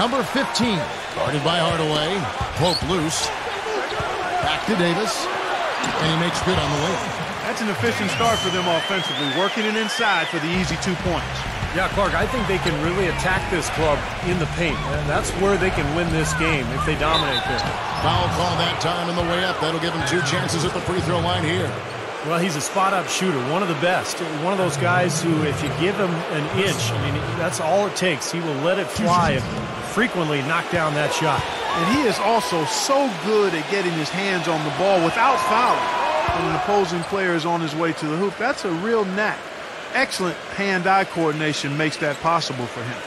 Number 15, guarded by Hardaway. Pope loose. Back to Davis. And he makes good on the wing. That's an efficient start for them offensively, working it inside for the easy 2 points. Yeah, Clark, I think they can really attack this club in the paint. And that's where they can win this game if they dominate there. Foul call that time on the way up. That'll give him 2 chances at the free throw line here. Well, he's a spot-up shooter, one of the best. One of those guys who, if you give him an inch, I mean, that's all it takes. He will let it fly and frequently knock down that shot. And he is also so good at getting his hands on the ball without fouling when an opposing player is on his way to the hoop. That's a real knack. Excellent hand-eye coordination makes that possible for him.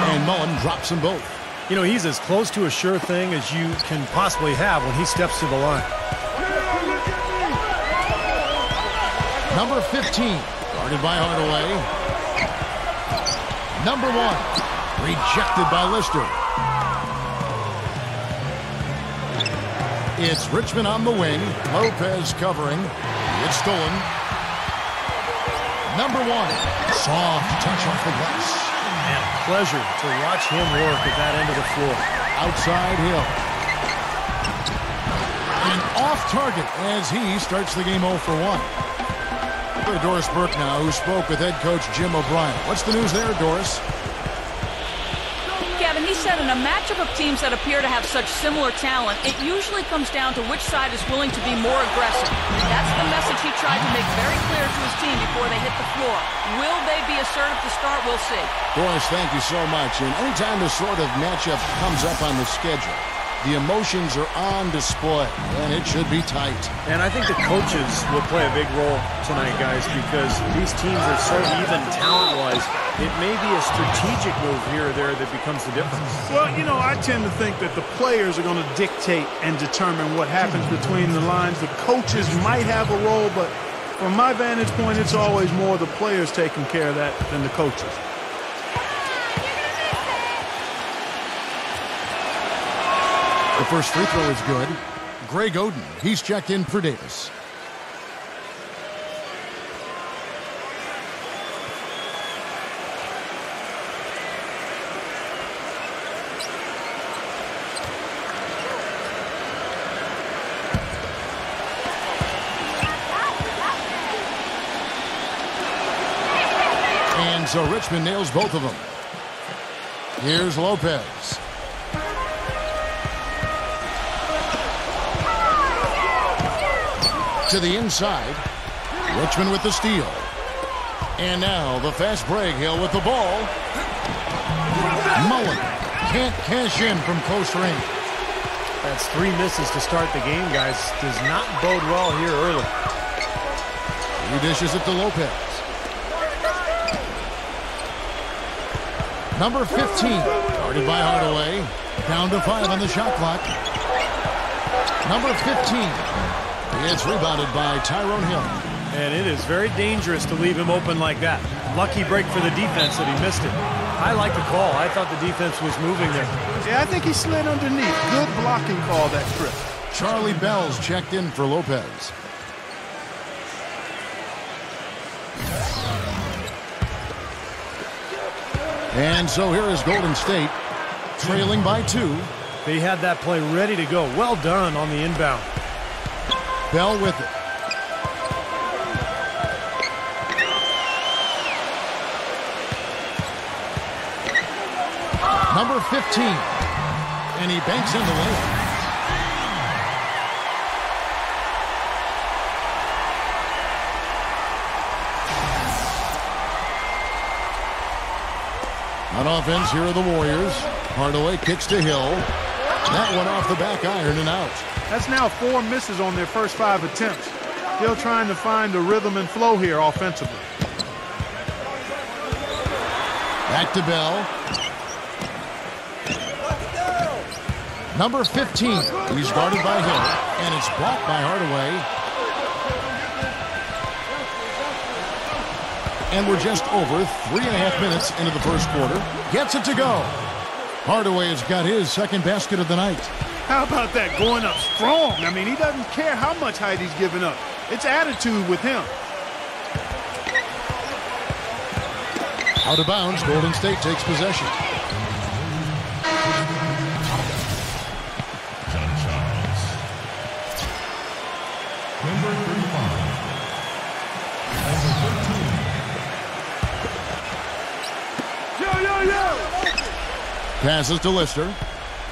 And Mullen drops them both. You know, he's as close to a sure thing as you can possibly have when he steps to the line. Number 15, guarded by Hardaway. Number 1, rejected by Lister. It's Richmond on the wing. Lopez covering. It's stolen. Number 1, soft touch off the glass. And a pleasure to watch him work at that end of the floor. Outside Hill. And off target as he starts the game 0 for 1. Go to Doris Burke now, who spoke with head coach Jim O'Brien. What's the news there, Doris? Kevin, he said in a matchup of teams that appear to have such similar talent, it usually comes down to which side is willing to be more aggressive. That's the message he tried to make very clear to his team before they hit the floor. Will they be assertive to start? We'll see. Doris, thank you so much. And anytime this sort of matchup comes up on the schedule, the emotions are on display, and it should be tight. And I think the coaches will play a big role tonight, guys, because these teams are so even talent-wise. It may be a strategic move here or there that becomes the difference. Well, you know, I tend to think that the players are going to dictate and determine what happens between the lines. The coaches might have a role, but from my vantage point, it's always more the players taking care of that than the coaches. The first free throw is good. Greg Oden, he's checked in for Davis. And so Richmond nails both of them. Here's Lopez. To the inside. Richmond with the steal. And now the fast break. Hill with the ball. Mullen can't cash in from close range. That's 3 misses to start the game, guys. Does not bode well here early. He dishes it to Lopez. Number 15, guarded by Hardaway. Down to 5 on the shot clock. Number 15. It's rebounded by Tyrone Hill. And it is very dangerous to leave him open like that. Lucky break for the defense that he missed it. I like the call. I thought the defense was moving there. Yeah, I think he slid underneath. Good blocking call that trip. Charlie Bell's checked in for Lopez. And so here is Golden State, trailing by 2. They had that play ready to go. Well done on the inbound. Bell with it. Number 15. And he banks in the lane. On offense, here are the Warriors. Hardaway kicks to Hill. That one off the back iron and out. That's now 4 misses on their first 5 attempts. Still trying to find the rhythm and flow here offensively. Back to Bell. Number 15. He's guarded by Hill. And it's blocked by Hardaway. And we're just over 3.5 minutes into the first quarter. Gets it to go. Hardaway has got his second basket of the night. How about that, going up strong? I mean, he doesn't care how much height he's giving up. It's attitude with him. Out of bounds, Golden State takes possession. Number 35. Number 13. Passes to Lister.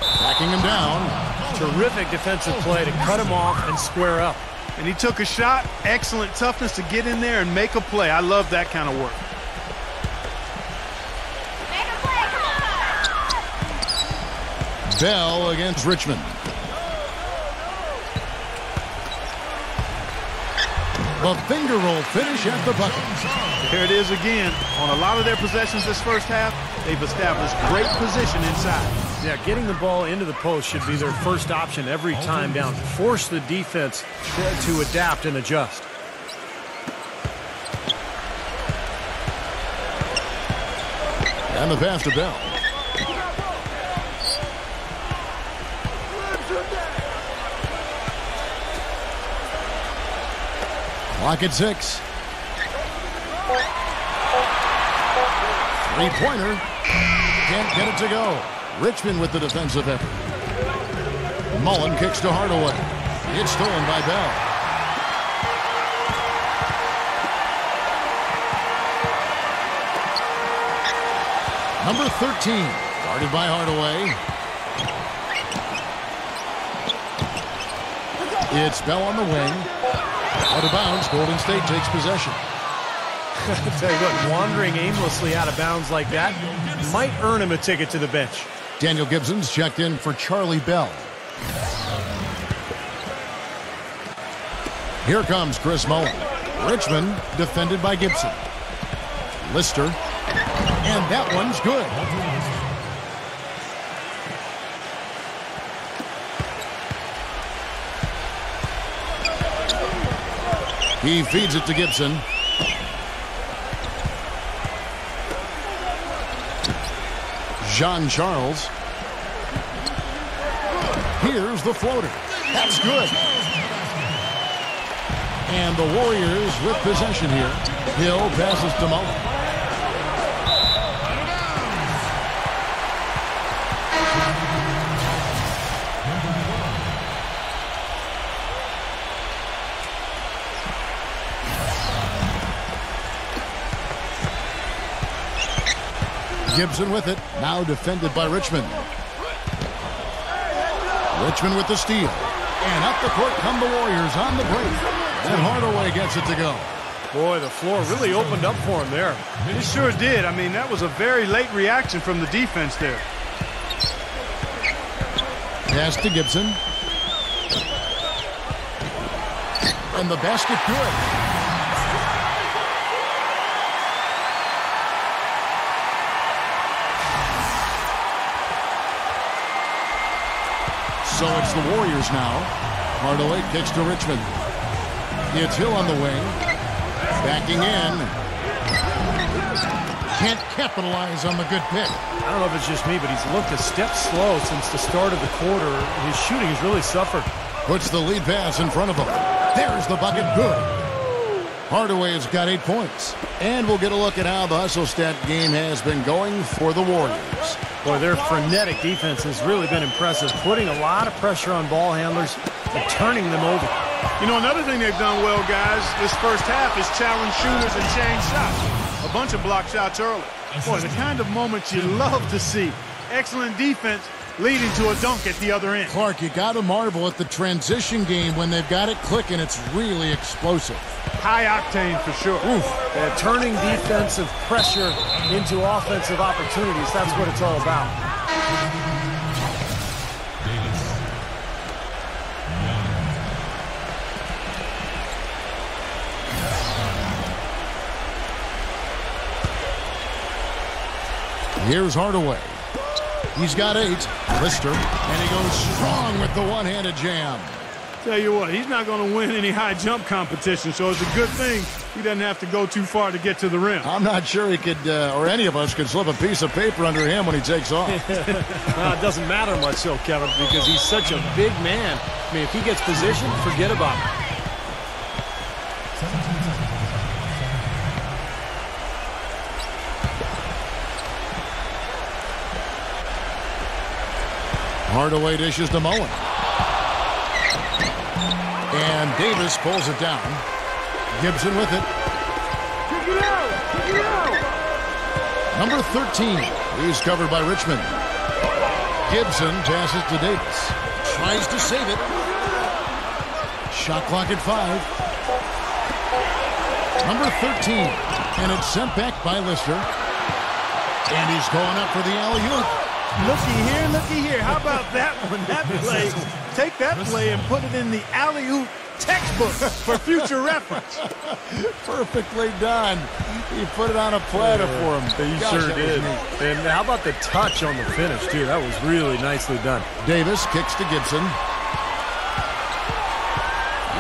Backing him down. Terrific defensive play to cut him off and square up. And he took a shot. Excellent toughness to get in there and make a play. I love that kind of work. Bell against Richmond. A finger roll finish at the bucket. Here it is again. On a lot of their possessions this first half, they've established great position inside. Yeah, getting the ball into the post should be their first option every time down. Force the defense to adapt and adjust. And the pass to Bell. Clock at 6. Three-pointer. Can't get it to go. Richmond with the defensive effort. Mullen kicks to Hardaway. It's stolen by Bell. Number 13, guarded by Hardaway. It's Bell on the wing. Out of bounds, Golden State takes possession. I'll tell you what, wandering aimlessly out of bounds like that might earn him a ticket to the bench. Daniel Gibson's checked in for Charlie Bell. Here comes Chris Mullen. Richmond defended by Gibson. Lister. And that one's good. He feeds it to Gibson. Jean-Charles. Here's the floater. That's good. And the Warriors with possession here. Hill passes to Mullen. Gibson with it, now defended by Richmond. Richmond with the steal. And up the court come the Warriors on the break. And Hardaway gets it to go. Boy, the floor really opened up for him there. It sure did. I mean, that was a very late reaction from the defense there. Pass to Gibson. And the basket good. So it's the Warriors now. Hardaway kicks to Richmond. It's Hill on the wing. Backing in. Can't capitalize on the good pick. I don't know if it's just me, but he's looked a step slow since the start of the quarter. His shooting has really suffered. Puts the lead pass in front of him. There's the bucket. Good. Hardaway has got 8 points. And we'll get a look at how the hustle stat game has been going for the Warriors. Boy, their frenetic defense has really been impressive, putting a lot of pressure on ball handlers and turning them over. You know, another thing they've done well, guys, this first half is challenge shooters and change shots. A bunch of block shots early. Boy, the kind of moments you love to see. Excellent defense leading to a dunk at the other end. Clark, you got to marvel at the transition game. When they've got it clicking, it's really explosive. High octane for sure. Turning defensive pressure into offensive opportunities. That's what it's all about. Here's Hardaway. He's got 8. Lister. And he goes strong with the one-handed jam. Tell you what, he's not going to win any high jump competition, so it's a good thing he doesn't have to go too far to get to the rim. I'm not sure he could, or any of us could slip a piece of paper under him when he takes off. Well, it doesn't matter much, though, Kevin, because he's such a big man. I mean, if he gets positioned, forget about it. Hardaway dishes to Mullen. And Davis pulls it down. Gibson with it. Number 13. He's covered by Richmond. Gibson passes to Davis. Tries to save it. Shot clock at 5. Number 13. And it's sent back by Lister. And he's going up for the alley-oop. Looky here. How about that one? That play. Take that play and put it in the alley-oop textbook for future reference. Perfectly done. He put it on a platter for him. He sure did. And how about the touch on the finish, too? That was really nicely done. Davis kicks to Gibson.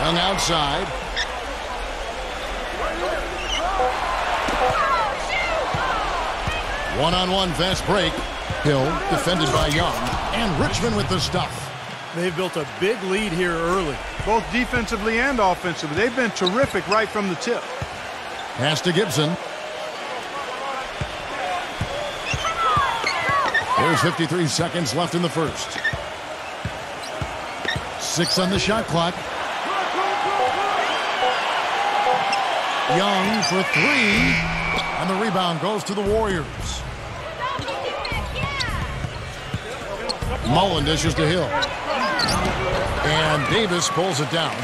Young outside. One-on-one fast break. Hill defended by Young. And Richmond with the stuff. They've built a big lead here early. Both defensively and offensively. They've been terrific right from the tip. Pass to Gibson. There's 53 seconds left in the first. 6 on the shot clock. Young for 3. And the rebound goes to the Warriors. Mullen dishes to Hill. And Davis pulls it down.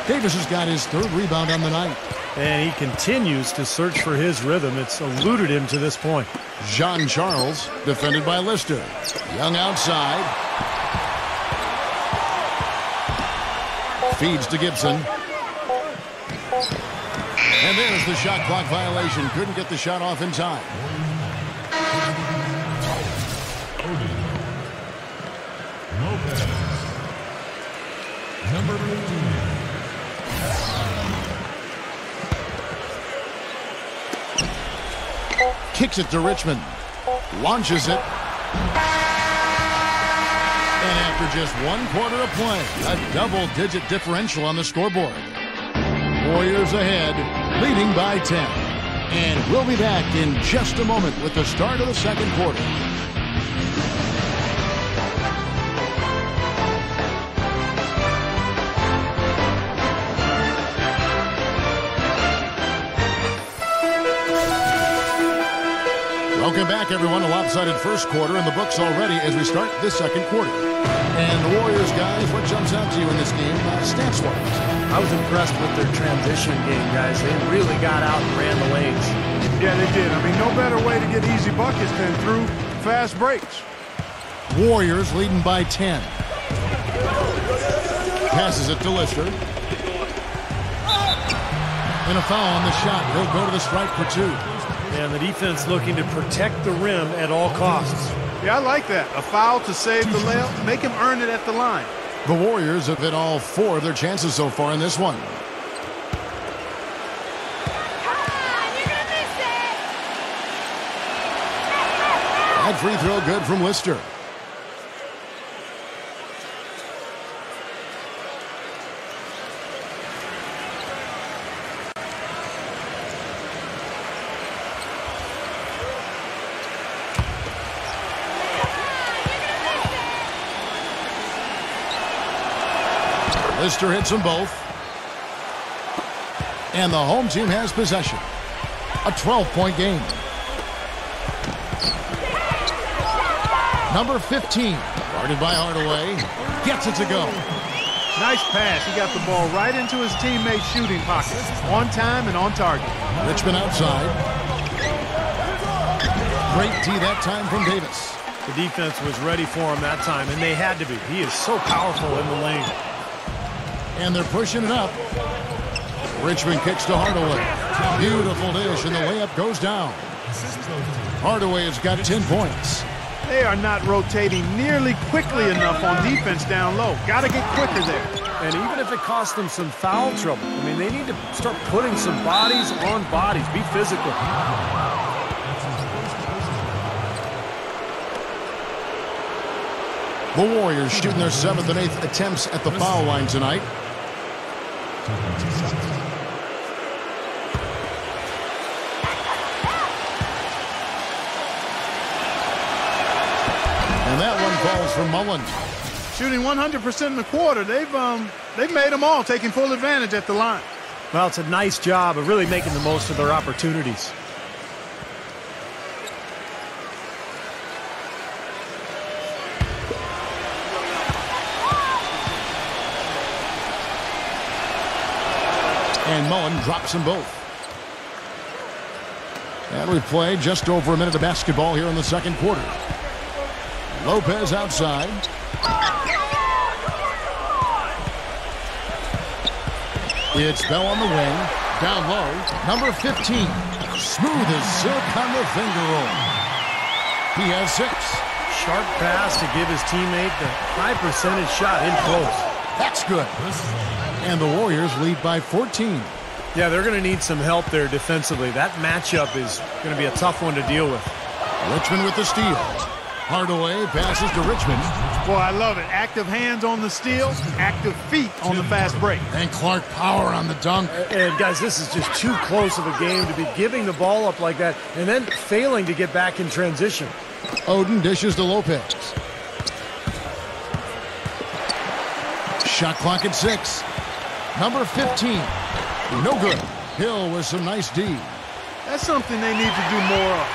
Davis has got his 3rd rebound on the night. And he continues to search for his rhythm. It's eluded him to this point. Jean Charles defended by Lister. Young outside. Feeds to Gibson. And there's the shot clock violation. Couldn't get the shot off in time. Number 15. Kicks it to Richmond. Launches it. And after just 1 quarter of play, a double-digit differential on the scoreboard. Warriors ahead, leading by 10. And we'll be back in just a moment with the start of the second quarter. Welcome back, everyone. A lopsided first quarter in the books already as we start this second quarter. And the Warriors, guys, what jumps out to you in this game stats-wise? I was impressed with their transition game, guys. They really got out and ran the lanes. Yeah, they did. I mean, no better way to get easy buckets than through fast breaks. Warriors leading by 10. Passes it to Lister. And a foul on the shot. He'll go to the strike for 2. And the defense looking to protect the rim at all costs. Yeah, I like that. A foul to save the layup. Make him earn it at the line. The Warriors have hit all 4 of their chances so far in this one. That free throw good from Lister. Lister hits them both. And the home team has possession. A 12-point game. Number 15, guarded by Hardaway, gets it to go. Nice pass. He got the ball right into his teammate's shooting pocket. On time and on target. Richmond outside. Great tee that time from Davis. The defense was ready for him that time, and they had to be. He is so powerful in the lane. And they're pushing it up. Richmond kicks to Hardaway. Beautiful dish, and the layup goes down. Hardaway has got 10 points. They are not rotating nearly quickly enough on defense down low. Got to get quicker there. And even if it costs them some foul trouble, I mean, they need to start putting some bodies on bodies. Be physical. The Warriors shooting their 7th and 8th attempts at the foul line tonight. And that one falls for Mullen. Shooting 100% in the quarter. They've made them all, taking full advantage at the line. Well, it's a nice job of really making the most of their opportunities. And Mullen drops them both. And we've played just over a minute of basketball here in the second quarter. Lopez outside. It's Bell on the wing. Down low. Number 15. Smooth as silk on the finger roll. He has 6. Sharp pass to give his teammate the high percentage shot in close. That's good. And the Warriors lead by 14. Yeah, they're going to need some help there defensively. That matchup is going to be a tough one to deal with. Richmond with the steal. Hardaway passes to Richmond. Boy, I love it. Active hands on the steal, active feet on the fast break. And Clark power on the dunk. And guys, this is just too close of a game to be giving the ball up like that and then failing to get back in transition. Oden dishes to Lopez. Shot clock at 6. Number 15. No good. Hill with some nice D. That's something they need to do more of.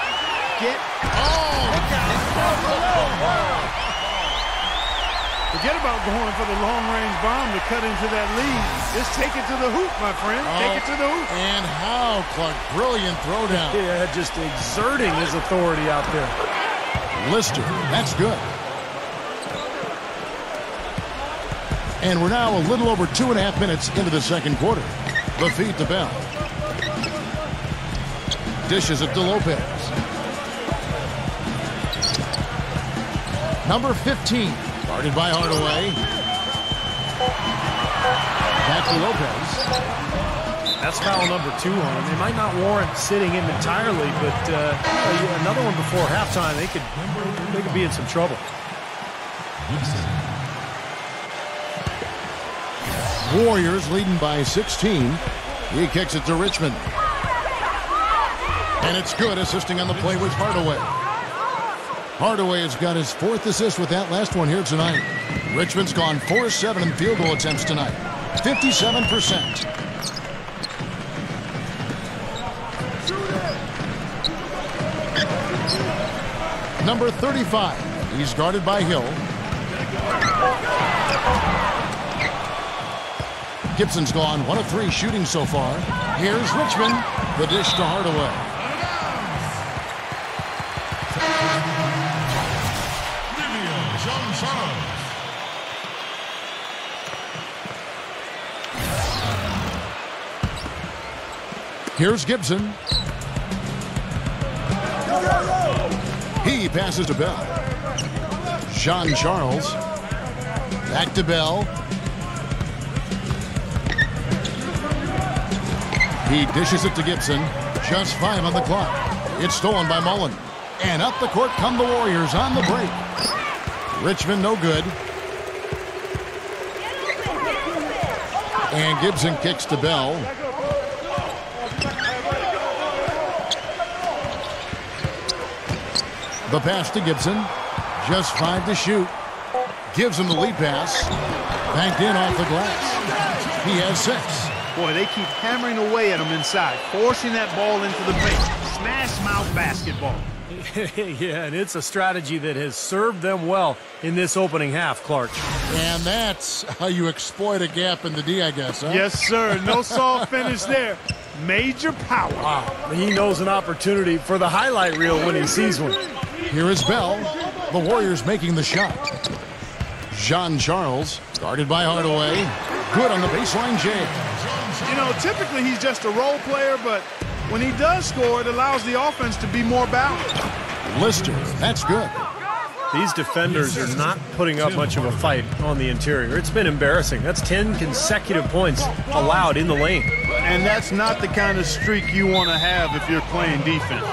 Forget about going for the long-range bomb to cut into that lead. Just take it to the hoop, my friend. Take it to the hoop. And how, Clark. Brilliant throwdown. Yeah, just exerting his authority out there. Lister. That's good. And we're now a little over 2.5 minutes into the second quarter. The feed to Bell. Dishes it to Lopez. Number 15. Guarded by Hardaway. Back to Lopez. That's foul number 2 on him. They might not warrant sitting him entirely, but another one before halftime, they could be in some trouble. Warriors leading by 16. He kicks it to Richmond. And it's good, assisting on the play with Hardaway. Hardaway has got his 4th assist with that last one here tonight. Richmond's gone 4-7 in field goal attempts tonight. 57%. Number 35. He's guarded by Hill. Gibson's gone 1 of 3 shooting so far. Here's Richmond. The dish to Hardaway. Here's Gibson. He passes to Bell. Sean Charles. Back to Bell. He dishes it to Gibson. Just 5 on the clock. It's stolen by Mullen. And up the court come the Warriors on the break. Richmond no good. And Gibson kicks to Bell. The pass to Gibson. Just 5 to shoot. Gives him the lead pass. Banked in off the glass. He has 6. Boy, they keep hammering away at him inside, forcing that ball into the paint. Smash mouth basketball. Yeah, and it's a strategy that has served them well in this opening half, Clark. And that's how you exploit a gap in the D, I guess, huh? Yes, sir. No soft finish there. Major power. Wow. He knows an opportunity for the highlight reel when he sees one. Here is Bell. The Warriors making the shot. Jean Charles, guarded by Hardaway. Good on the baseline jam. You know, typically he's just a role player, but when he does score, it allows the offense to be more balanced. Lister, that's good. These defenders are not putting up much of a fight on the interior. It's been embarrassing. That's 10 consecutive points allowed in the lane. And that's not the kind of streak you want to have if you're playing defense.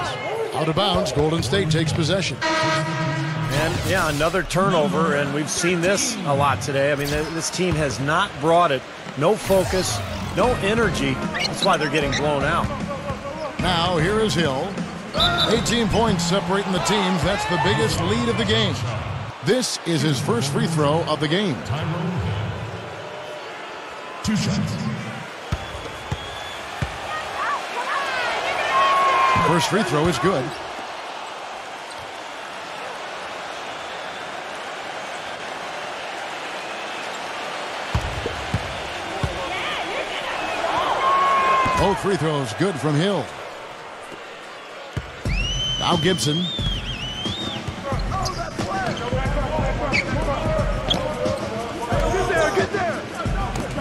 Out of bounds, Golden State takes possession. And, yeah, another turnover, and we've seen this a lot today. I mean, this team has not brought it. No focus, no energy. That's why they're getting blown out. Now, here is Hill. 18 points separating the teams. That's the biggest lead of the game. This is his first free throw of the game. Tyrone Hill. 2 shots. First free throw is good. Both free throws good from Hill. Now Gibson.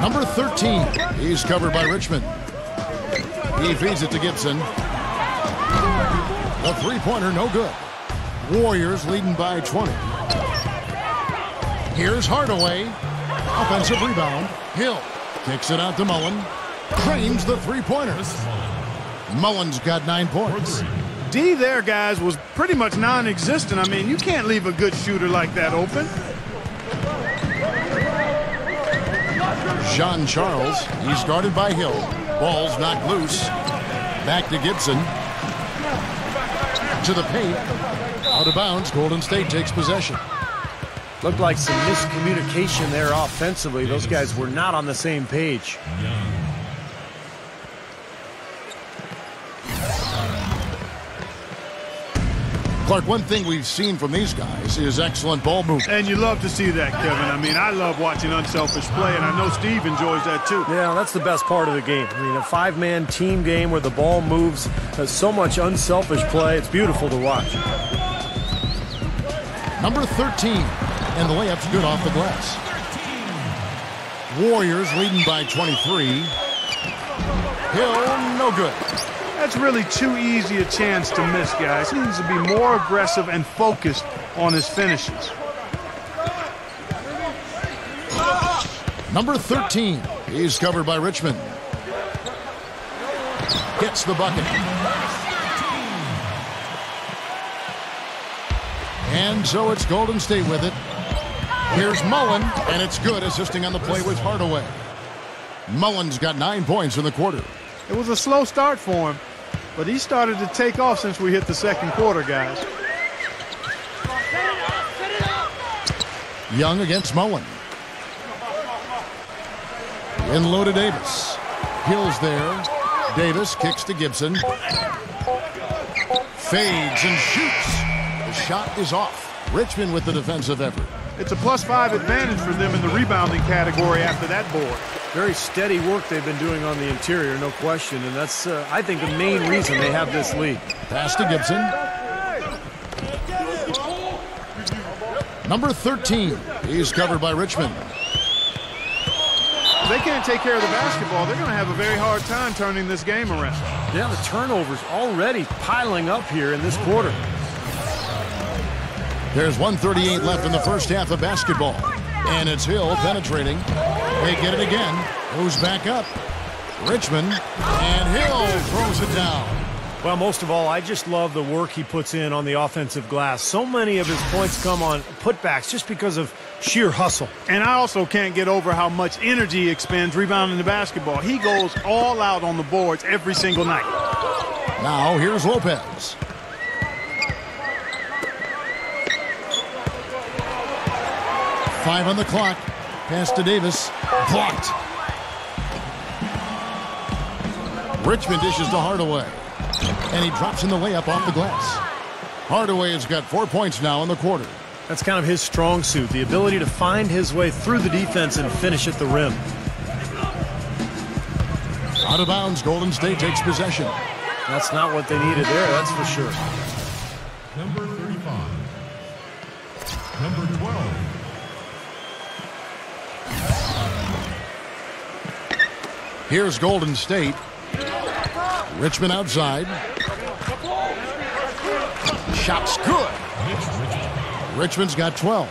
Number 13. He's covered by Richmond. He feeds it to Gibson. The three-pointer, no good. Warriors leading by 20. Here's Hardaway. Offensive rebound. Hill kicks it out to Mullen. Trains the three-pointer. Mullen's got 9 points. D there, guys, was pretty much non-existent. I mean, you can't leave a good shooter like that open. Jean Charles. He's guarded by Hill. Ball's knocked loose. Back to Gibson. To the paint. Out of bounds. Golden State takes possession. Looked like some miscommunication there offensively. Those guys were not on the same page. Clark, one thing we've seen from these guys is excellent ball movement. And you love to see that, Kevin. I mean, I love watching unselfish play, and I know Steve enjoys that too. Yeah, that's the best part of the game. I mean, a 5-man team game where the ball moves, so much unselfish play. It's beautiful to watch. Number 13, and the layup's good off the glass. Warriors leading by 23. Hill, no good. That's really too easy a chance to miss, guys. He needs to be more aggressive and focused on his finishes. Number 13, he's covered by Richmond. Gets the bucket. And so it's Golden State with it. Here's Mullen, and it's good, assisting on the play with Hardaway. Mullen's got 9 points in the quarter. It was a slow start for him, but he started to take off since we hit the second quarter, guys. Young against Mullen. In low to Davis. Hill's there. Davis kicks to Gibson. Fades and shoots. The shot is off. Richmond with the defensive effort. It's a +5 advantage for them in the rebounding category after that board. Very steady work they've been doing on the interior, no question. And that's, I think, the main reason they have this lead. Pass to Gibson. Number 13. He's covered by Richmond. If they can't take care of the basketball, they're going to have a very hard time turning this game around. Yeah, the turnovers already piling up here in this quarter. There's 1:38 left in the first half of basketball. And it's Hill penetrating. They get it again. Goes back up. Richmond. And Hill throws it down. Well, most of all, I just love the work he puts in on the offensive glass. So many of his points come on putbacks just because of sheer hustle. And I also can't get over how much energy he expends rebounding the basketball. He goes all out on the boards every single night. Now here's Lopez. Five on the clock. Pass to Davis. Blocked. Richmond dishes to Hardaway. And he drops in the layup off the glass. Hardaway has got 4 points now in the quarter. That's kind of his strong suit, the ability to find his way through the defense and finish at the rim. Out of bounds, Golden State takes possession. That's not what they needed there, that's for sure. Number 35. Number 12. Here's Golden State. Richmond outside. Shot's good. Richmond's got 12.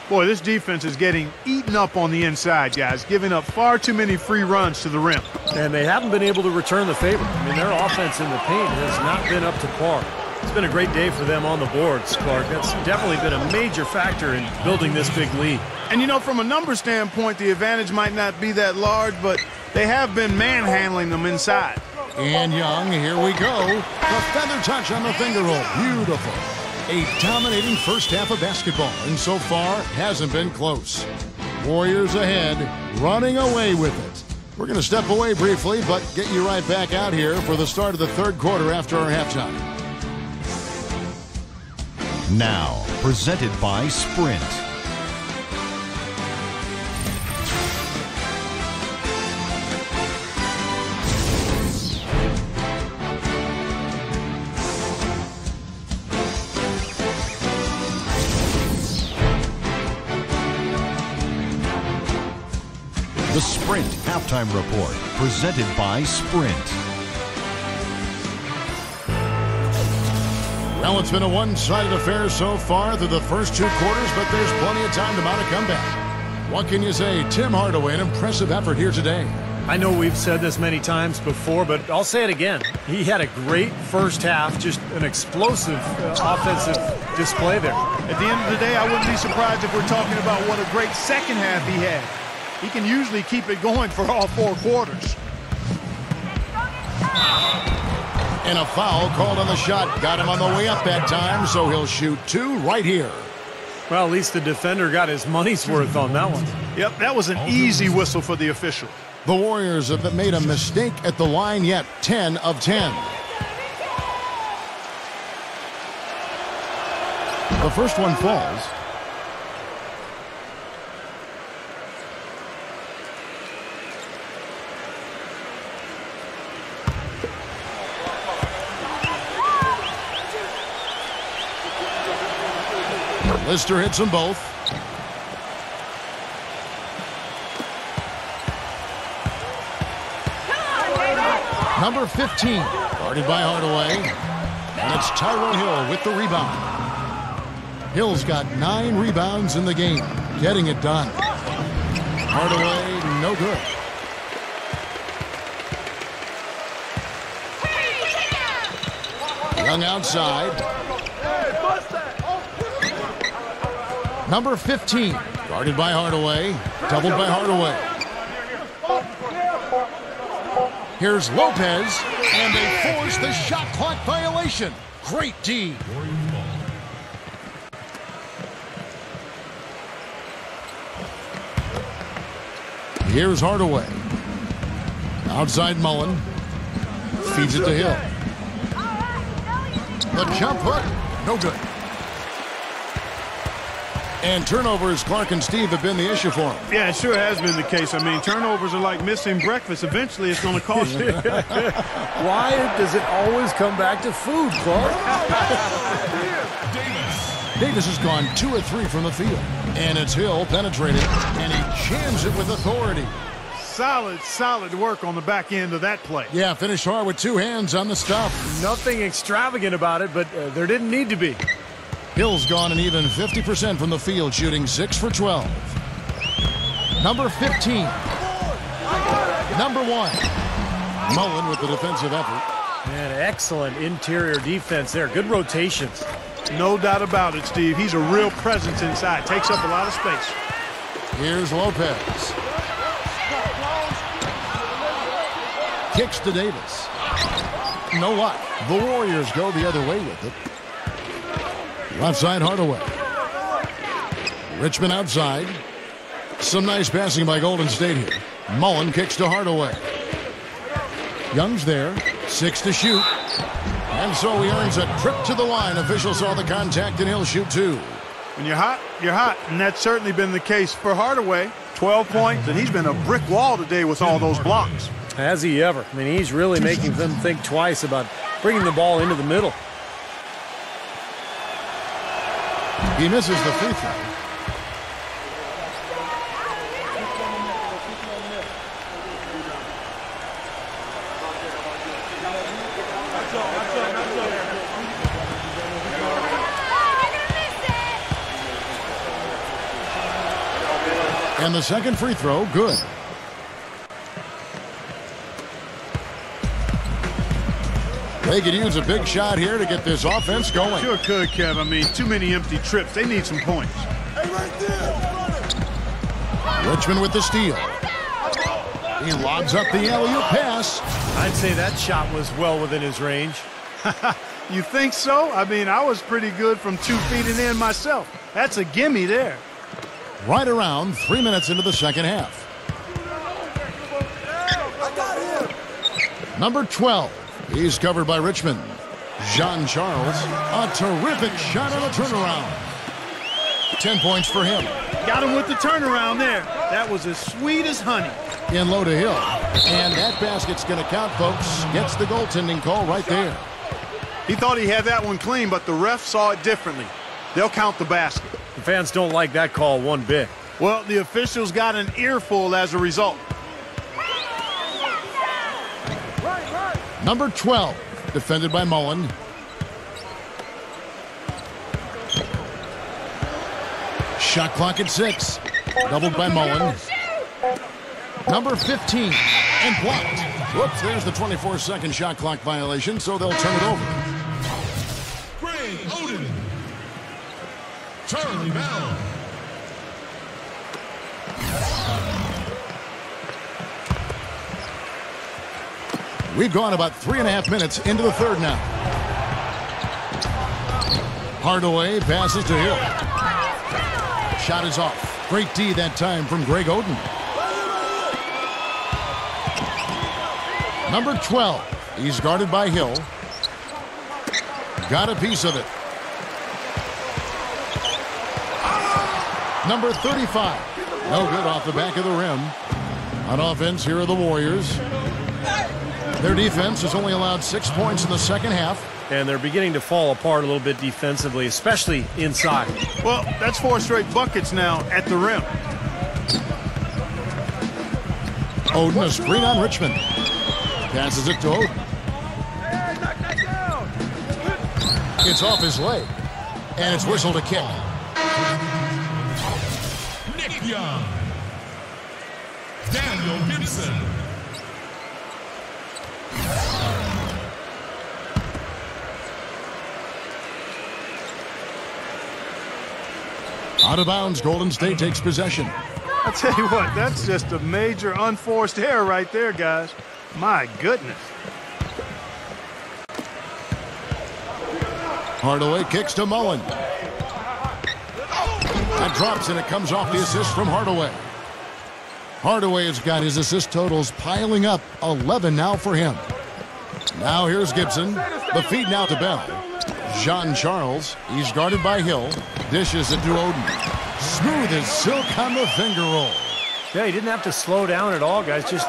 Boy, this defense is getting eaten up on the inside, guys, giving up far too many free runs to the rim. And they haven't been able to return the favor. I mean, their offense in the paint has not been up to par. It's been a great day for them on the boards, Clark. That's definitely been a major factor in building this big lead. And, you know, from a number standpoint, the advantage might not be that large, but they have been manhandling them inside. And Young, here we go. The feather touch on the finger roll. Beautiful. A dominating first half of basketball, and so far hasn't been close. Warriors ahead, running away with it. We're going to step away briefly, but get you right back out here for the start of the third quarter after our halftime. Now, presented by Sprint. The Sprint Halftime Report, presented by Sprint. Well, it's been a one-sided affair so far through the first two quarters, but there's plenty of time to mount a comeback. What can you say? Tim Hardaway, an impressive effort here today. I know we've said this many times before, but I'll say it again. He had a great first half, just an explosive offensive display there. At the end of the day, I wouldn't be surprised if we're talking about what a great second half he had. He can usually keep it going for all four quarters. And a foul called on the shot. Got him on the way up that time, so he'll shoot two right here. Well, at least the defender got his money's worth on that one. Yep, that was an easy whistle for the official. The Warriors have made a mistake at the line yet. 10 of 10. The first one falls. Lister hits them both. Number 15, guarded by Hardaway. And it's Tyrone Hill with the rebound. Hill's got 9 rebounds in the game, getting it done. Hardaway, no good. Young outside. Number 15, guarded by Hardaway, doubled by Hardaway. Here's Lopez, and they force the shot clock violation. Great D. Here's Hardaway. Outside Mullen. Feeds it to Hill. The jump hook, no good. And turnovers, Clark and Steve, have been the issue for him. Yeah, it sure has been the case. I mean, turnovers are like missing breakfast. Eventually, it's going to cost you. Why does it always come back to food, Clark? Davis has gone 2 of 3 from the field. And it's Hill penetrating, and he jams it with authority. Solid work on the back end of that play. Yeah, finished hard with 2 hands on the stuff. Nothing extravagant about it, but there didn't need to be. Hill's gone an even 50% from the field, shooting 6 for 12. Number 15. Number 1. Mullen with the defensive effort. Man, excellent interior defense there. Good rotations. No doubt about it, Steve. He's a real presence inside. Takes up a lot of space. Here's Lopez. Kicks to Davis. You know what? The Warriors go the other way with it. Left side Hardaway. Richmond outside. Some nice passing by Golden State here. Mullen kicks to Hardaway. Young's there. 6 to shoot. And so he earns a trip to the line. Officials saw the contact and he'll shoot 2. When you're hot, you're hot. And that's certainly been the case for Hardaway. 12 points, and he's been a brick wall today with all those blocks. Has he ever? I mean, he's really making them think twice about bringing the ball into the middle. He misses the free throw. And the second free throw, good. They could use a big shot here to get this offense going. Sure could, Kev. I mean, too many empty trips. They need some points. Richmond with the steal. He lobs up the alley-oop pass. I'd say that shot was well within his range. You think so? I mean, I was pretty good from 2 feet and in myself. That's a gimme there. Right around 3 minutes into the second half. Number 12. He's covered by Richmond. Jean Charles, a terrific shot on a turnaround. 10 points for him. Got him with the turnaround there. That was as sweet as honey. In low to Hill. And that basket's going to count, folks. Gets the goaltending call right there. He thought he had that one clean, but the ref saw it differently. They'll count the basket. The fans don't like that call one bit. Well, the officials got an earful as a result. Number 12, defended by Mullen. Shot clock at 6. Doubled by Mullen. Number 15, and blocked. Whoops, there's the 24-second shot clock violation, so they'll turn it over. Greg Oden. Charlie Bell. We've gone about 3.5 minutes into the third now. Hardaway passes to Hill. Shot is off. Great D that time from Greg Oden. Number 12. He's guarded by Hill. Got a piece of it. Number 35. No good off the back of the rim. On offense, here are the Warriors. Their defense has only allowed 6 points in the second half. And they're beginning to fall apart a little bit defensively, especially inside. Well, that's 4 straight buckets now at the rim. Oden, a screen on Richmond. Passes it to Oden. It's off his leg. And it's whistled a kick. Nick Young. Daniel Gibson. Out of bounds, Golden State takes possession. I tell you what, that's just a major unforced error right there, guys. My goodness. Hardaway kicks to Mullen. That drops and it comes off the assist from Hardaway. Hardaway has got his assist totals piling up. 11 now for him. Now here's Gibson. The feed now to Bell. Jean Charles. He's guarded by Hill. Dishes it to Oden. Smooth as silk on the finger roll. Yeah, he didn't have to slow down at all, guys. Just...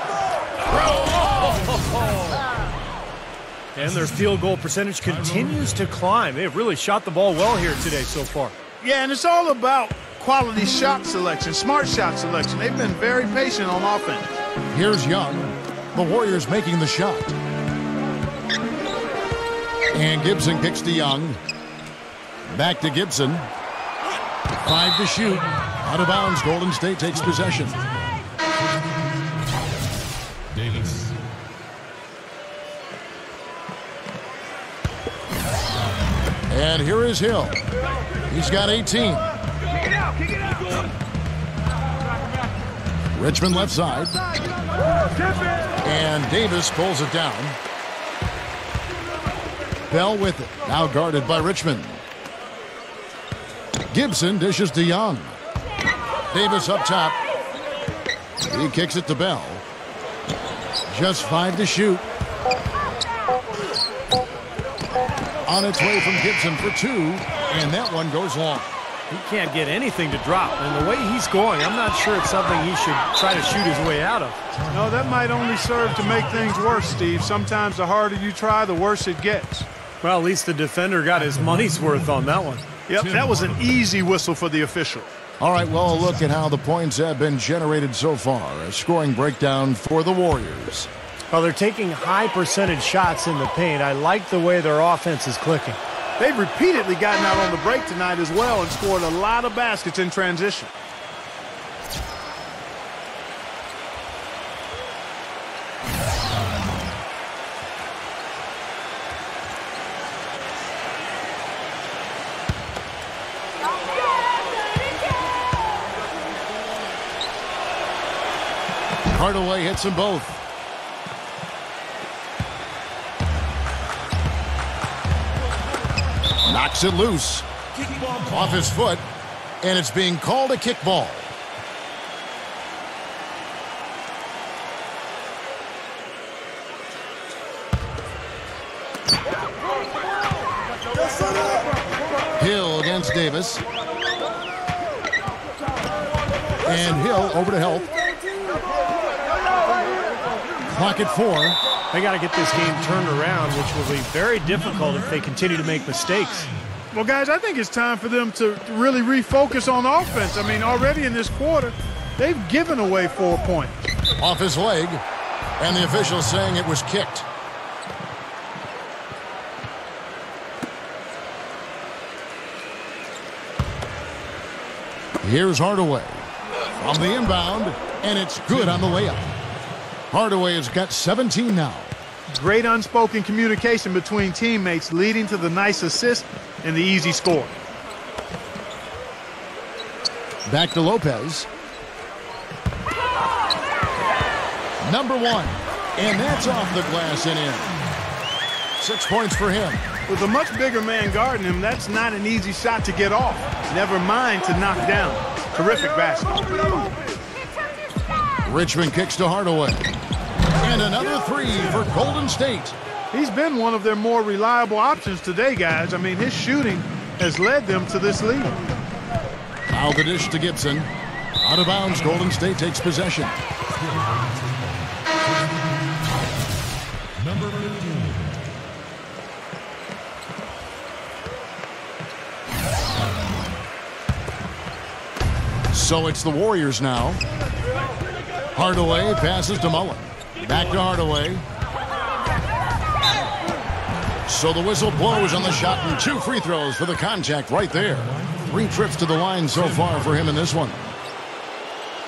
And their field goal percentage continues to climb. They've really shot the ball well here today so far. Yeah, and it's all about quality shot selection, smart shot selection. They've been very patient on offense. Here's Young. The Warriors making the shot. And Gibson kicks to Young. Back to Gibson. 5 to shoot. Out of bounds, Golden State takes possession. Davis. And here is Hill. He's got 18. Richmond left side. And Davis pulls it down. Bell with it. Now guarded by Richmond. Gibson dishes to Young. Davis up top. He kicks it to Bell. Just 5 to shoot. On its way from Gibson for 2. And that one goes long. He can't get anything to drop. And the way he's going, I'm not sure it's something he should try to shoot his way out of. No, that might only serve to make things worse, Steve. Sometimes the harder you try, the worse it gets. Well, at least the defender got his money's worth on that one. Yep, that was an easy whistle for the official. All right, well, a look at how the points have been generated so far. A scoring breakdown for the Warriors. Well, they're taking high percentage shots in the paint. I like the way their offense is clicking. They've repeatedly gotten out on the break tonight as well and scored a lot of baskets in transition. Hardaway hits them both. Knocks it loose. Off his foot, and it's being called a kickball. Hill against Davis. And Hill over to help. Clock at 4. They got to get this game turned around, which will be very difficult if they continue to make mistakes. Well, guys, I think it's time for them to really refocus on offense. I mean, already in this quarter, they've given away 4 points. Off his leg, and the official saying it was kicked. Here's Hardaway from the inbound, and it's good on the layup. Hardaway has got 17 now. Great unspoken communication between teammates, leading to the nice assist and the easy score. Back to Lopez. Number 1, and that's off the glass and in. 6 points for him. With a much bigger man guarding him, that's not an easy shot to get off. Never mind to knock down. Terrific basket. Richmond kicks to Hardaway. And another 3 for Golden State. He's been one of their more reliable options today, guys. I mean, his shooting has led them to this lead. Foul the dish to Gibson. Out of bounds, Golden State takes possession. Number 15. So it's the Warriors now. Hardaway passes to Mullen. Back to Hardaway. So the whistle blows on the shot, and 2 free throws for the contact right there. 3 trips to the line so far for him in this one.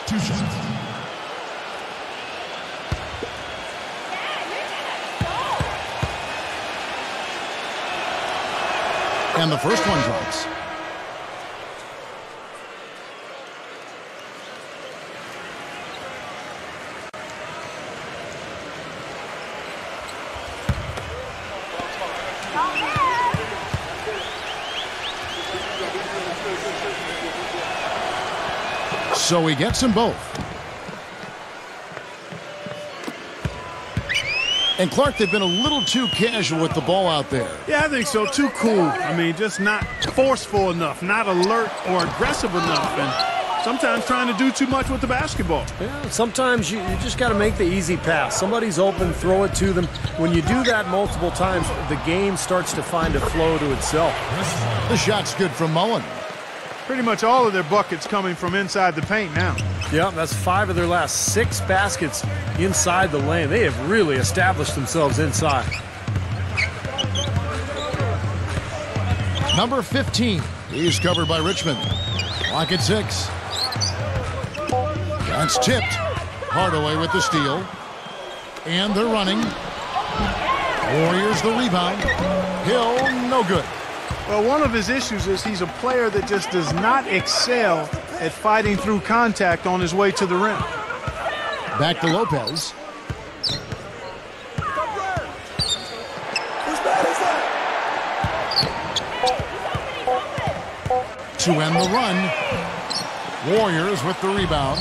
2 shots. And the first one drops. So he gets them both. And Clark, they've been a little too casual with the ball out there. Yeah, I think so. Too cool. I mean, just not forceful enough, not alert or aggressive enough, and sometimes trying to do too much with the basketball. Yeah, sometimes you just got to make the easy pass. Somebody's open, throw it to them. When you do that multiple times, the game starts to find a flow to itself. The shot's good from Mullen. Pretty much all of their buckets coming from inside the paint now. Yeah, that's 5 of their last 6 baskets inside the lane. They have really established themselves inside. Number 15. He's covered by Richmond. Clock at 6. That's tipped. Hardaway with the steal. And they're running. Warriors the rebound. Hill, no good. Well, one of his issues is he's a player that just does not excel at fighting through contact on his way to the rim. Back to Lopez. To end the run. Warriors with the rebound.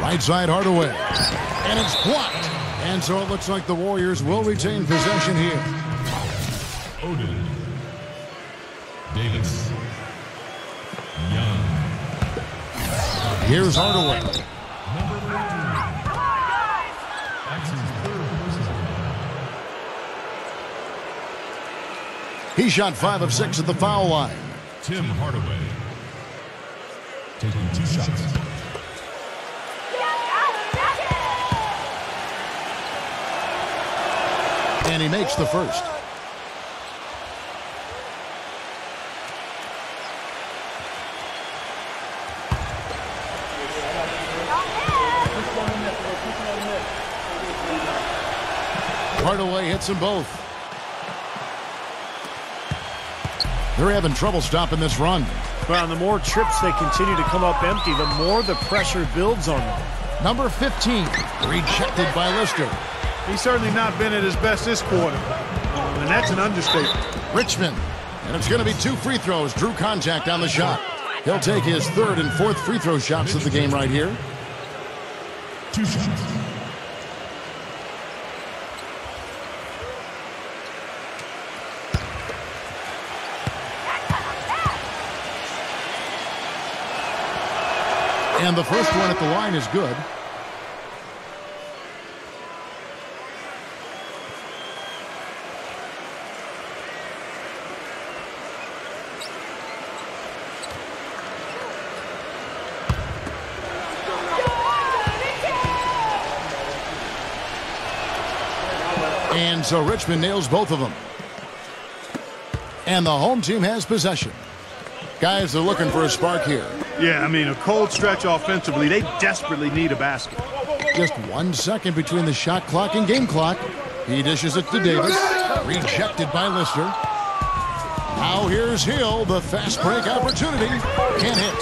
Right side Hardaway. And it's blocked. And so it looks like the Warriors will retain possession here. Odin. Davis. Young. Here's Hardaway. Number 13. Axel's third personal. He shot 5 of 6 at the foul line. Tim Hardaway. Taking 2 shots. And he makes the first. Hardaway hits them both. They're having trouble stopping this run. Well, and the more trips they continue to come up empty, the more the pressure builds on them. Number 15, rejected by Lister. He's certainly not been at his best this quarter. And that's an understatement. Richmond. And it's going to be 2 free throws. Drew contact on the shot. He'll take his 3rd and 4th free throw shots of the game right here. 2 shots. And the first one at the line is good. And so Richmond nails both of them. And the home team has possession. Guys are looking for a spark here. Yeah, I mean, a cold stretch offensively. They desperately need a basket. Just 1 second between the shot clock and game clock. He dishes it to Davis. Rejected by Lister. Now here's Hill. The fast break opportunity. Can't hit.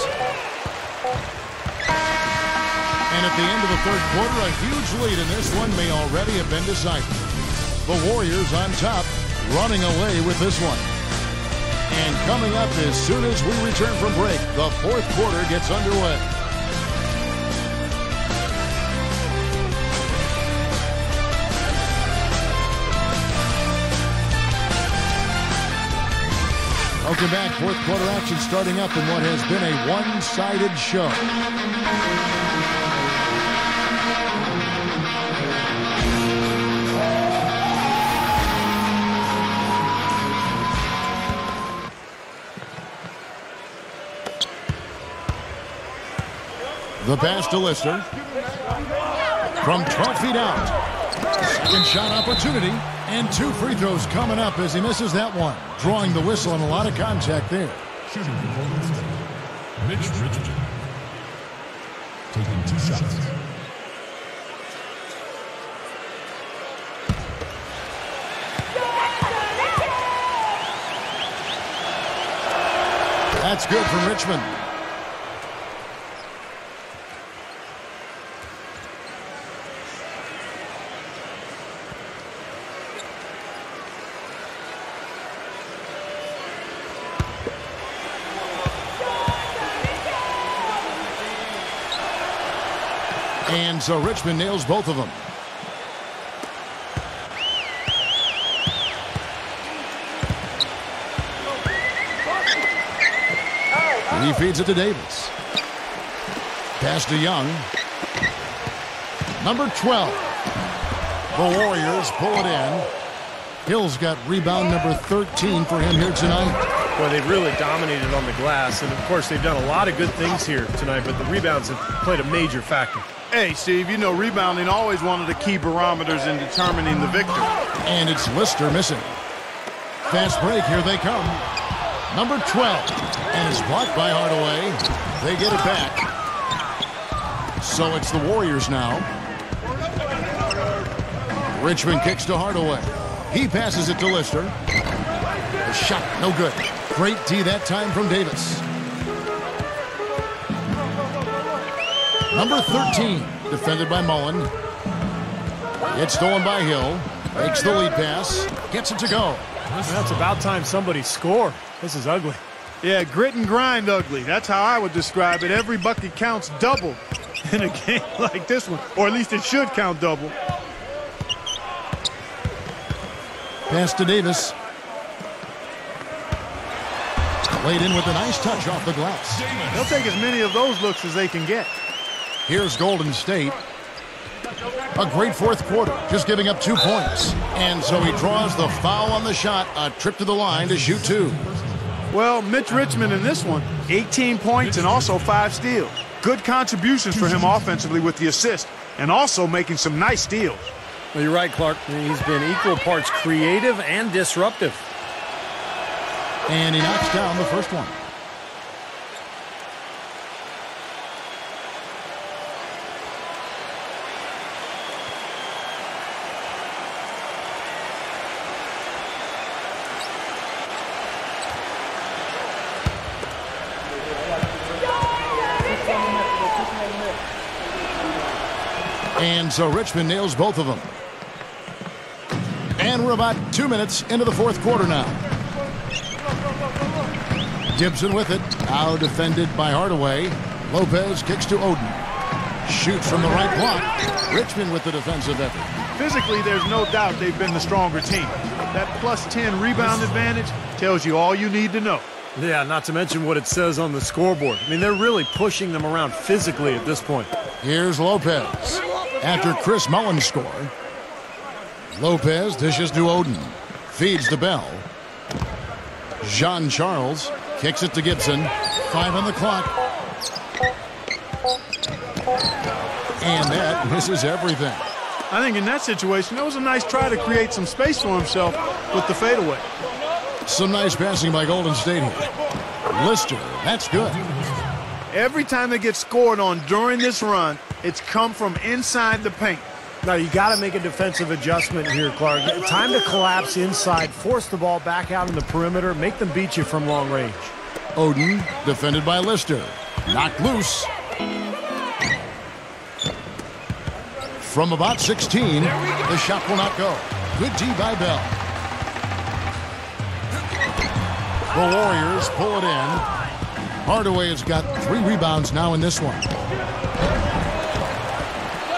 And at the end of the 3rd quarter, a huge lead in this one may already have been decided. The Warriors on top, running away with this one. And coming up as soon as we return from break, the 4th quarter gets underway. Welcome back. 4th quarter action starting up in what has been a one-sided show. The pass to Lister. From 12 feet out. Second shot opportunity. And 2 free throws coming up as he misses that one. Drawing the whistle and a lot of contact there. Shooting for Golden State. Mitch Richmond. Taking 2 shots. That's good from Richmond. And so Richmond nails both of them. He feeds it to Davis. Pass to Young. Number 12. The Warriors pull it in. Hill's got rebound number 13 for him here tonight. Well, they've really dominated on the glass, and of course they've done a lot of good things here tonight, but the rebounds have played a major factor. Hey, Steve, you know rebounding always one of the key barometers in determining the victor. And it's Lister missing. Fast break, here they come. Number 12, and it's blocked by Hardaway. They get it back. So it's the Warriors now. Richmond kicks to Hardaway. He passes it to Lister. The shot, no good. Great D that time from Davis. Number 13, defended by Mullen. It's stolen by Hill. Makes the lead pass. Gets it to go. That's about time somebody scored. This is ugly. Yeah, grit and grind ugly. That's how I would describe it. Every bucket counts double in a game like this one. Or at least it should count double. Pass to Davis. Laid in with a nice touch off the glass. They'll take as many of those looks as they can get. Here's Golden State. A great 4th quarter, just giving up 2 points. And so he draws the foul on the shot, a trip to the line to shoot 2. Well, Mitch Richmond in this one, 18 points and also 5 steals. Good contributions for him offensively with the assist, and also making some nice steals. Well, you're right, Clark. He's been equal parts creative and disruptive. And he knocks down the first one. And so Richmond nails both of them. And we're about 2 minutes into the fourth quarter now. Gibson with it. Now defended by Hardaway. Lopez kicks to Oden. Shoots from the right block. Richmond with the defensive effort. Physically, there's no doubt they've been the stronger team. That plus 10 rebound advantage tells you all you need to know. Yeah, not to mention what it says on the scoreboard. I mean, they're really pushing them around physically at this point. Here's Lopez. After Chris Mullins scored, Lopez dishes to Oden. Feeds to Bell. Jean Charles kicks it to Gibson. 5 on the clock. And that misses everything. I think in that situation, that was a nice try to create some space for himself with the fadeaway. Some nice passing by Golden State here. Lister, that's good. Every time they get scored on during this run, it's come from inside the paint. Now, you got to make a defensive adjustment here, Clark. Time to collapse inside, force the ball back out in the perimeter, make them beat you from long range. Oden, defended by Lister. Knocked loose. From about 16, the shot will not go. Good D by Bell. The Warriors pull it in. Hardaway has got 3 rebounds now in this one.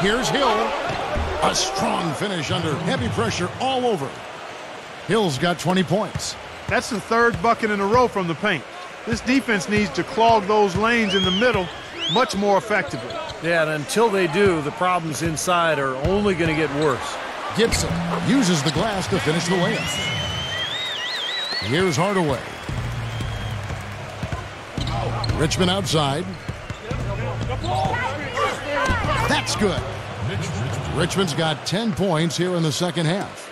Here's Hill. A strong finish under heavy pressure all over. Hill's got 20 points. That's the 3rd bucket in a row from the paint. This defense needs to clog those lanes in the middle much more effectively. Yeah, and until they do, the problems inside are only going to get worse. Gibson uses the glass to finish the layup. Here's Hardaway. Richmond outside. That's good. Richmond's got 10 points here in the second half.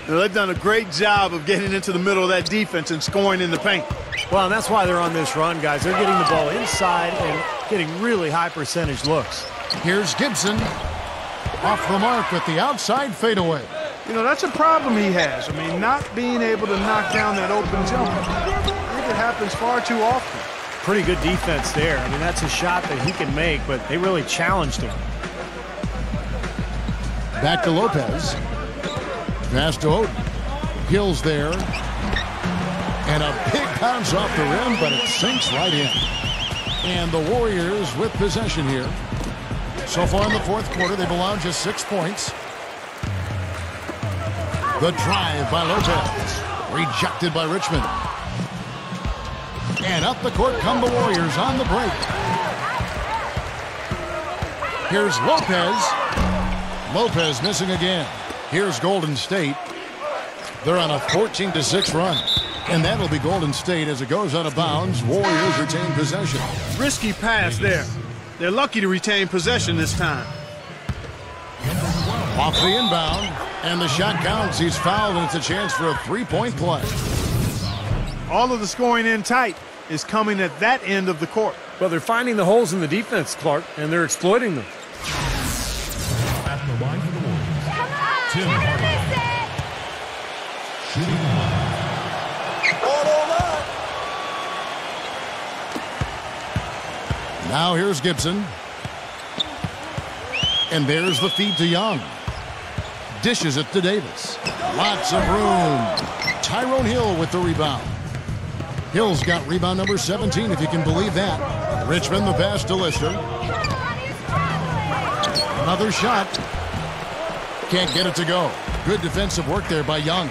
Now, they've done a great job of getting into the middle of that defense and scoring in the paint. Well, and that's why they're on this run, guys. They're getting the ball inside and getting really high percentage looks. Here's Gibson. Off the mark with the outside fadeaway. You know, that's a problem he has. I mean, not being able to knock down that open jumper. I think it happens far too often. Pretty good defense there. I mean, that's a shot that he can make, but they really challenged him. Back to Lopez. Pass to Oden. Hill's there. And a big bounce off the rim, but it sinks right in. And the Warriors with possession here. So far in the fourth quarter, they've allowed just 6 points. The drive by Lopez. Rejected by Richmond. And up the court come the Warriors on the break. Here's Lopez. Lopez missing again. Here's Golden State. They're on a 14-6 run. And that'll be Golden State as it goes out of bounds. Warriors retain possession. Risky pass there. They're lucky to retain possession this time. Off the inbound. And the shot counts. He's fouled, and it's a chance for a three-point play. All of the scoring in tight is coming at that end of the court. Well, they're finding the holes in the defense, Clark, and they're exploiting them. At the line for the Warriors, Tim Hardaway. Shooting the line. Now here's Gibson. And there's the feed to Young. Dishes it to Davis. Lots of room. Tyrone Hill with the rebound. Hill's got rebound number 17, if you can believe that. Richmond the pass to Lister. Another shot. Can't get it to go. Good defensive work there by Young.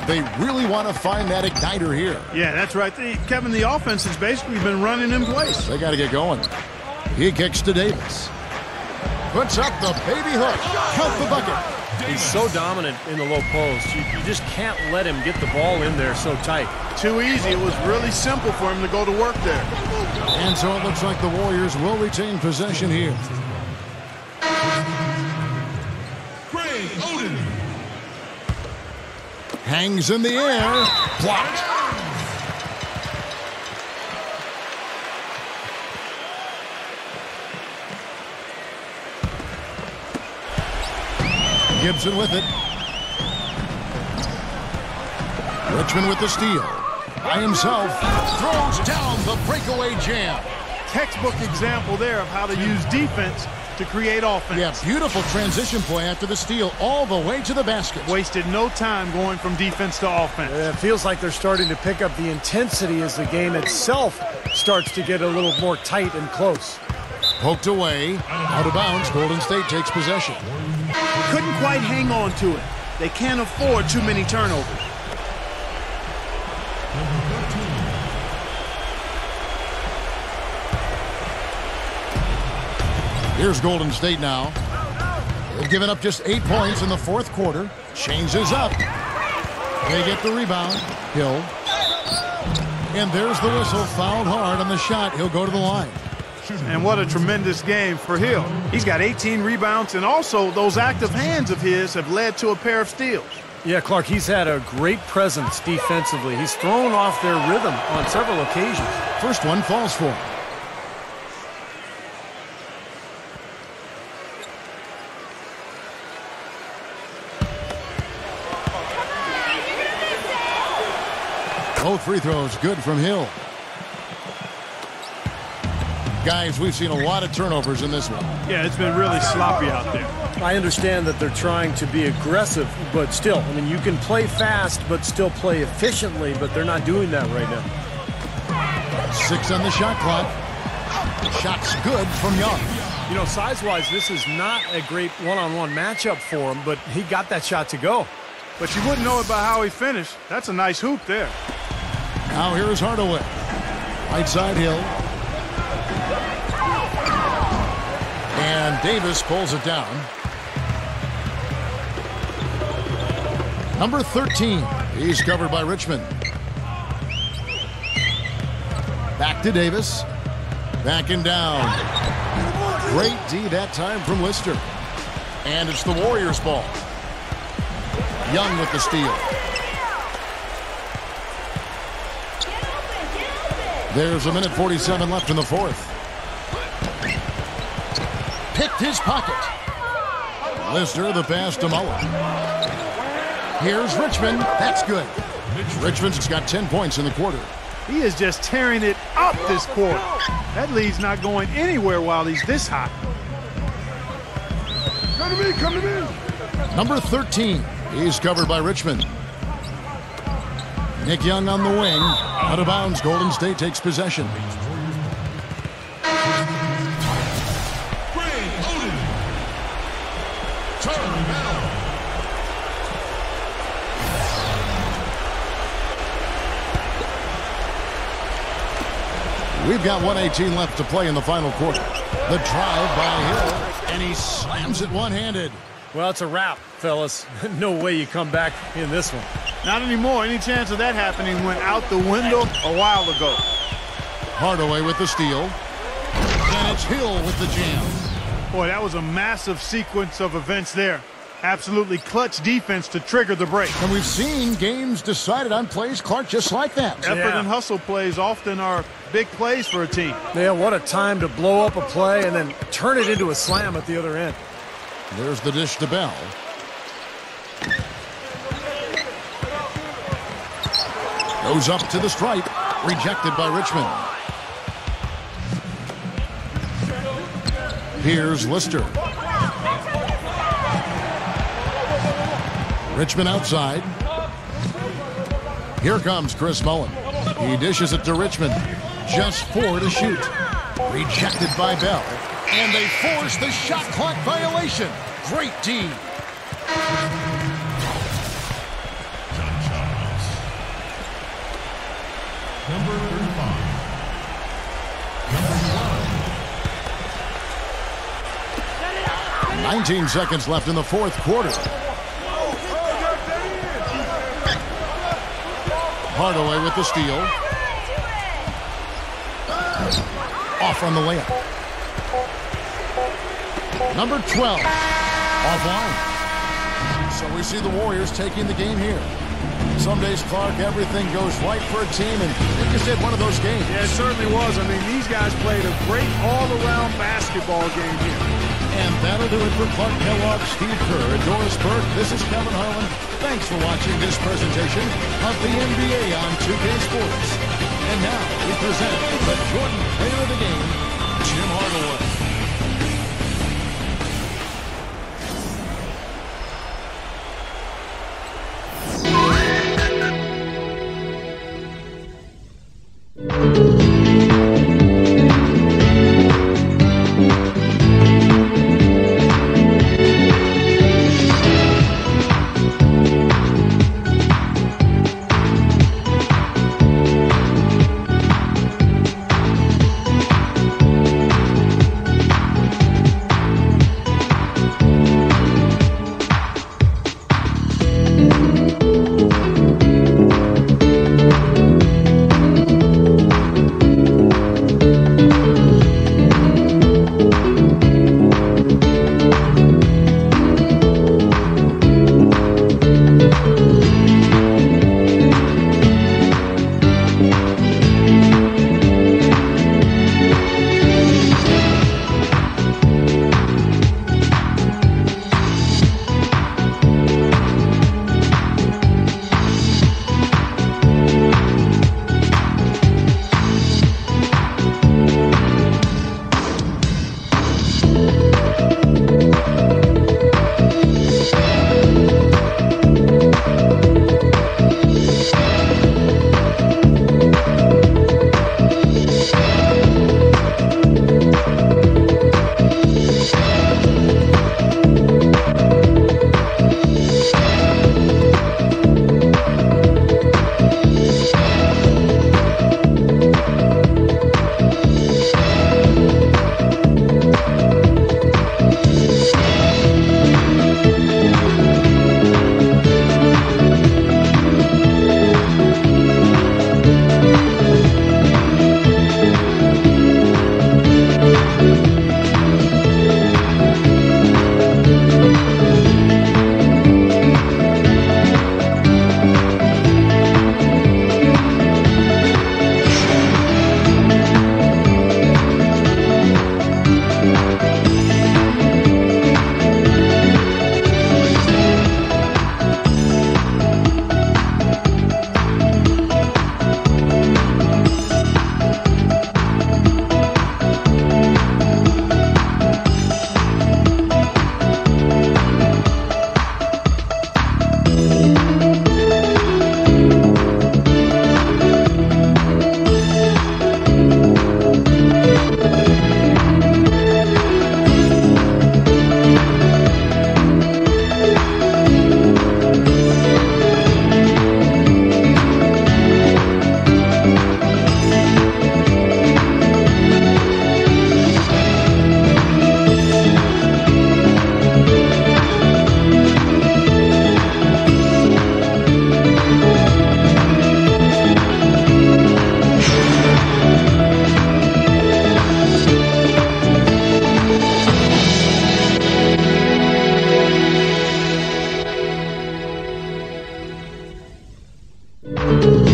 They really want to find that igniter here. Yeah, that's right. Kevin, the offense has basically been running in place. They got to get going. He kicks to Davis. Puts up the baby hook. Count the bucket. He's so dominant in the low post. You just can't let him get the ball in there so tight. Too easy. It was really simple for him to go to work there. And so it looks like the Warriors will retain possession here. Hangs in the air. Blocked. Gibson with it. Richmond with the steal. By himself. Throws down the breakaway jam. Textbook example there of how to use defense to create offense. Yeah, beautiful transition play after the steal all the way to the basket. Wasted no time going from defense to offense. It feels like they're starting to pick up the intensity as the game itself starts to get a little more tight and close. Poked away, out of bounds. Golden State takes possession. Couldn't quite hang on to it. They can't afford too many turnovers. Here's Golden State now. They've given up just 8 points in the fourth quarter. Changes up. They get the rebound. Hill. And there's the whistle. Fouled hard on the shot. He'll go to the line. And what a tremendous game for Hill. He's got 18 rebounds, and also those active hands of his have led to a pair of steals. Yeah, Clark, he's had a great presence defensively. He's thrown off their rhythm on several occasions. First one falls for him. Both free throws good from Hill. Guys, we've seen a lot of turnovers in this one. Yeah, it's been really sloppy out there. I understand that they're trying to be aggressive, but still, I mean, you can play fast but still play efficiently, but they're not doing that right now. 6 on the shot clock. Shot's good from Young. You know, size-wise, this is not a great one-on-one matchup for him, but he got that shot to go. But you wouldn't know it by how he finished. That's a nice hoop there. Now here's Hardaway. Right side Hill. And Davis pulls it down. Number 13. He's covered by Richmond. Back to Davis. Backing down. Great D that time from Lister. And it's the Warriors' ball. Young with the steal. There's 1:47 left in the fourth. Picked his pocket. Lister, the pass to Mullen. Here's Richmond. That's good. Richmond's got 10 points in the quarter. He is just tearing it up this quarter. That lead's not going anywhere while he's this hot. Come to me, come to me. Number 13. He's covered by Richmond. Nick Young on the wing. Out of bounds. Golden State takes possession. We've got 1:18 left to play in the final quarter. The drive by Hill, and he slams it one-handed. Well, it's a wrap, fellas. No way you come back in this one. Not anymore. Any chance of that happening went out the window a while ago. Hardaway with the steal. And it's Hill with the jam. Boy, that was a massive sequence of events there. Absolutely clutch defense to trigger the break. And we've seen games decided on plays, Clark, just like that. Effort and hustle plays often are big plays for a team. Yeah, what a time to blow up a play and then turn it into a slam at the other end. There's the dish to Bell. Goes up to the stripe. Rejected by Richmond. Here's Lister. Richmond outside. Here comes Chris Mullen. He dishes it to Richmond. Just 4 to shoot. Rejected by Bell. And they force the shot clock violation. Great D. Number 35. 19 seconds left in the fourth quarter. Hardaway with the steal. Off on the layup. Number 12. Offline. So we see the Warriors taking the game here. Some days, Clark, everything goes right for a team, and they just had one of those games. Yeah, it certainly was. I mean, these guys played a great all-around basketball game here. And that'll do it for Clark Kellogg, Steve Kerr, and Doris Burke. This is Kevin Harlan. Thanks for watching this presentation of the NBA on 2K Sports. And now we present the Jordan Player of the Game, Tim Hardaway. Warriors.